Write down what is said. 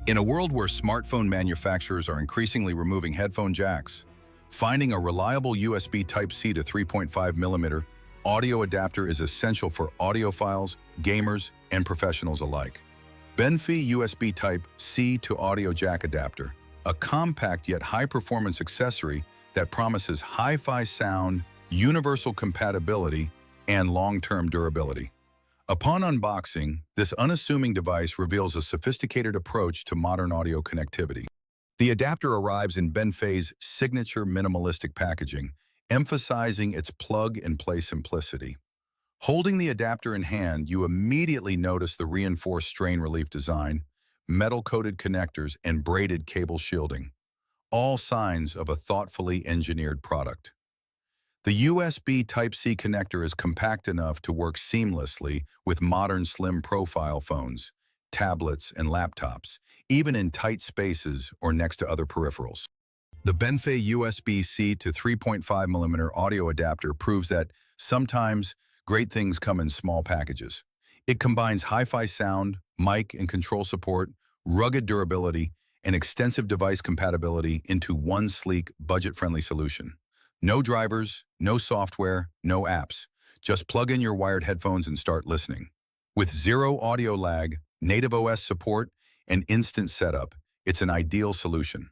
In a world where smartphone manufacturers are increasingly removing headphone jacks, finding a reliable USB Type-C to 3.5mm audio adapter is essential for audiophiles, gamers, and professionals alike. BENFEI USB Type-C to audio jack adapter, a compact yet high-performance accessory that promises hi-fi sound, universal compatibility, and long-term durability. Upon unboxing, this unassuming device reveals a sophisticated approach to modern audio connectivity. The adapter arrives in BENFEI's signature minimalistic packaging, emphasizing its plug-and-play simplicity. Holding the adapter in hand, you immediately notice the reinforced strain relief design, metal-coated connectors, and braided cable shielding, all signs of a thoughtfully engineered product. The USB Type-C connector is compact enough to work seamlessly with modern slim profile phones, tablets, and laptops, even in tight spaces or next to other peripherals. The BENFEI USB-C to 3.5mm audio adapter proves that sometimes great things come in small packages. It combines hi-fi sound, mic and control support, rugged durability, and extensive device compatibility into one sleek, budget-friendly solution. No drivers, no software, no apps. Just plug in your wired headphones and start listening. With zero audio lag, native OS support, and instant setup, it's an ideal solution.